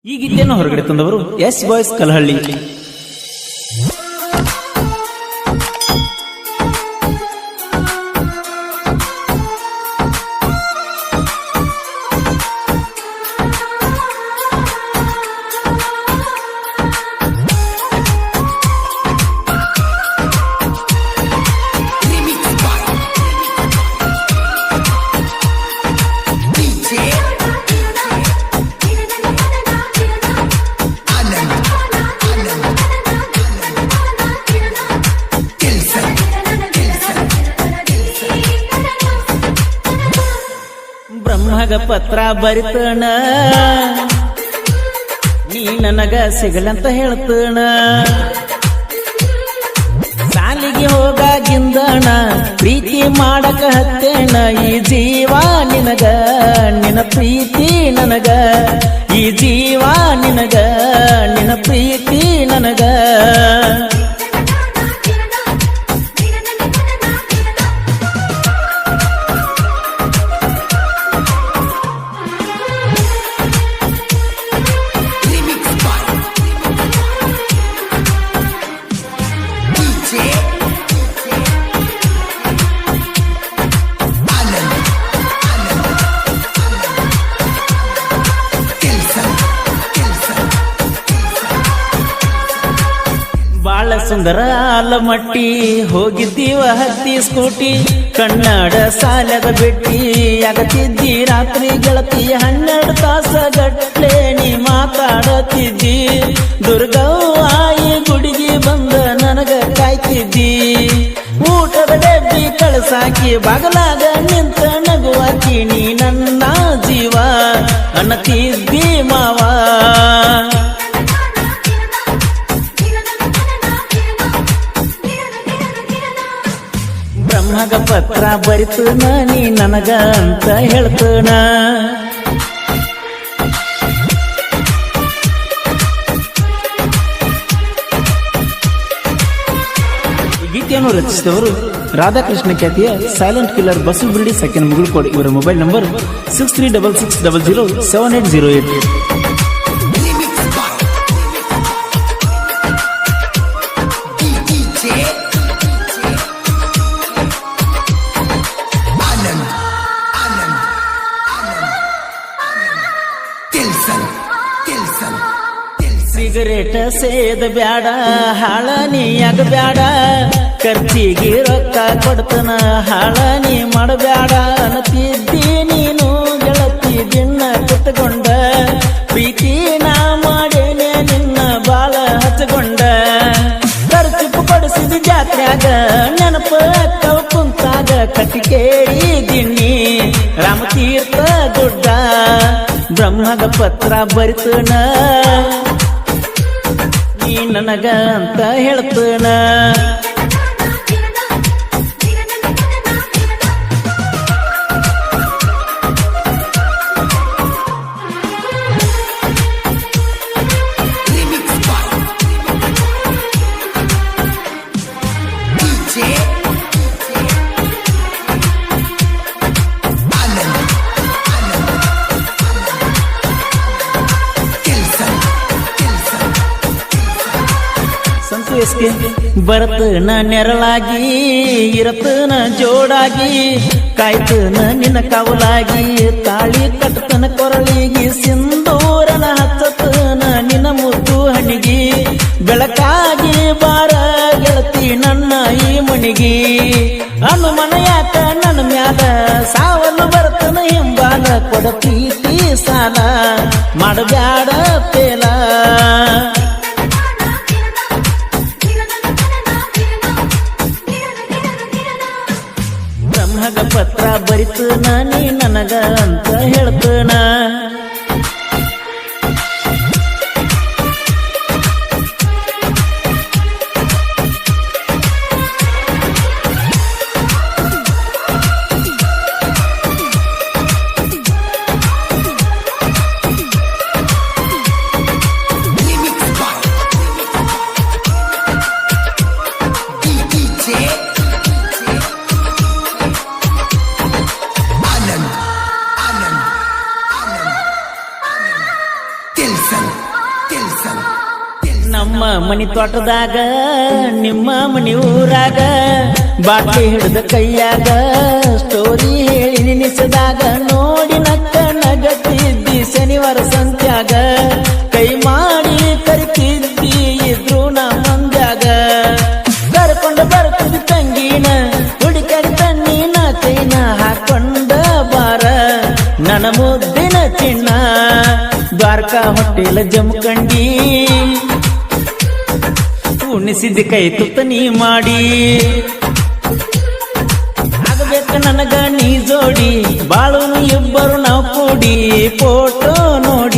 ಈ ಗೀತೆಯನ್ನು ಹೊರಗಡೆ ತಂದವರು ಎಸ್ ಬಾಯ್ಸ್ ಕಲಹಳ್ಳಿ. ಬ್ರಹ್ಮಗ ಪತ್ರ ಬರಿತಣ ನೀ ನನಗ ಸಿಗಲಂತ ಹೇಳ್ತಣ, ಸಾಲಿಗೆ ಹೋಗಾಗಿಂದಣ ಪ್ರೀತಿ ಮಾಡಕ ಹತ್ತೇಣ. ಈ ಜೀವ ನಿನಗ ನಿನ್ನ ಪ್ರೀತಿ ನನಗ, ಈ ಜೀವ ನಿನಗ ನಿನ್ನ ಪ್ರೀತಿ ನನಗ. ಬಾಳ ಸುಂದರ ಆಲಮಟ್ಟಿ ಹೋಗಿದ್ದೀವ ಹತ್ತಿ ಸ್ಕೂಟಿ, ಕನ್ನಡ ಸಾಲದ ಬೆಟ್ಟಿ ಆಗತಿದ್ದಿ ರಾತ್ರಿ ಗೆಳತಿ 12 ತಾಸ ಗಟ್ಲೆ ನೀ ಮಾತಾಡತಿದ್ದಿ. ದುರ್ಗವ್ವಾಯಿ ಗುಡಿಗೆ ಬಂದ ನನಗ ಕಾಯ್ತಿದ್ದಿ, ಊಟದ ಡಬ್ಬಿ ಕಳಸಾಕಿ ಬಾಗಲಾಗ ನಿಂತ ನಗುವಾಕಿ. ನೀ ನನ್ನ ಜೀವ ಅನ್ನತಿದ್ದಿ ಮಾವ, ಬ್ರಹ್ಮಗ ಪತ್ರ ಬರಿತನ ನೀ ನನಗ ಅಂತ ಹೇಳ್ತನ. ಗೀತೆಯನ್ನು ರಚಿಸಿದವರು ರಾಧಾಕೃಷ್ಣ ಖ್ಯಾತಿಯ ಸೈಲೆಂಟ್ ಕಿಲ್ಲರ್ ಬಸು ಬಿಲ್ಡಿ ಸೆಕೆಂಡ್ ಮುಗುಳ್ಕೋಡ್. ಇವರ ಮೊಬೈಲ್ ನಂಬರ್ 6366007808. ಸಿಗರೇಟ ಸೇದ ಬ್ಯಾಡ, ಹಾಳ ನೀಯಾಗ ಬ್ಯಾಡ, ಖರ್ಚಿಗೆ ರೊಕ್ಕ ಕೊಡ್ತನ ಹಾಳ ನೀ ಮಾಡಬ್ಯಾಡ ಅನ್ನತಿದ್ದಿ ನೀನು ಗೆಳತಿ ದಿನ ಕುತ್ಕೊಂಡ. ಪ್ರೀತಿ ನಾ ಮಾಡೇನೆ ನಿನ್ನ ಬಾಳ ಹಚ್ಚಕೊಂಡ, ಖರ್ಚು ಕೊಡಿಸಿದ ಜಾತ್ರ್ಯಾಗ ನೆನಪ ಅಕ್ಕವ ಕುಂತಾಗ. ಕಟ್ಟಿಕೇರಿ ದಿಣ್ಣಿ ರಾಮತೀರ್ಥ ದೊಡ್ಡ, ಬ್ರಹ್ಮಗ ಪತ್ರ ಬರಿತನ ನೀ ನನಗ ಅಂತ ಹೇಳ್ತನ. ಬರತನ ನೆರಳಾಗಿ ಇರತನ ಜೋಡಾಗಿ, ಕಾಯ್ತನ ನಿನ್ನ ಕವಲಾಗಿ ತಾಳಿ ಕಟ್ಟತನ ಕೊರಳಿಗಿ. ಸಿಂಧೂರನ ಹಚ್ಚತನ ನಿನ್ನ ಮುದ್ದು ಹಣಿಗಿ, ಬೆಳಕಾಗಿ ಬಾರ ಗೆಳತಿ ನನ್ನ ಈ ಮಣಿಗಿ. ಅನುಮನ ಯಾಕ ನನ್ನ ಮ್ಯಾಲ ಸಾವಲು ಬರ್ತನ ಹಿಂಬಾಲ, ಕೊಡ ಪ್ರೀತಿ ಸಾಲ ಮಾಡಬ್ಯಾಡ ಪೇಲ. ಬ್ರಹ್ಮಗ ಪತ್ರ ಬರಿತನ ನೀ ನನಗ ಅಂತ ಹೇಳ್ತನ. ನಮ್ಮ ಮನಿ ತೋಟದಾಗ ನಿಮ್ಮ ಮನಿ ಊರಾಗ ಬಾಟ್ಲಿ ಹಿಡಿದ ಕೈಯಾಗ ಸ್ಟೋರಿ ಹೇಳಿ ನಿನಿಸದಾಗ ನೋಡಿ ನಕ್ಕ ನಗತ್ತಿದ್ದಿ ಶನಿವಾರ ಸಂತ್ಯಾಗ ಕೈ ಮಾಡಿ ಕರಿತಿದ್ದಿ ಇದ್ರು ನಾ ಮಂದ್ಯಾಗ ಕರ್ಕೊಂಡು ಬರ್ತಿದ್ದಿ ತಂಗಿನ ಹುಡುಕರಿ ತಣ್ಣಿನ ಕೈನ ಹಾಕೊಂಡ ಬಾರ ನನ್ನ ಮುದ್ದಿನ ಚಿನ್ನ ದ್ವಾರಕಾ ಹೋಟೆಲ್ ಜಮಖಂಡಿ ಉಣಿಸಿದ ಕೈ ತುತ್ತ ನೀ ಮಾಡಿ ಆಗಬೇಕ ನನಗ ನೀ ಜೋಡಿ ಬಾಳುನು ಇಬ್ಬರು ನಾವು ಕೂಡಿ ಫೋಟೋ ನೋಡಿ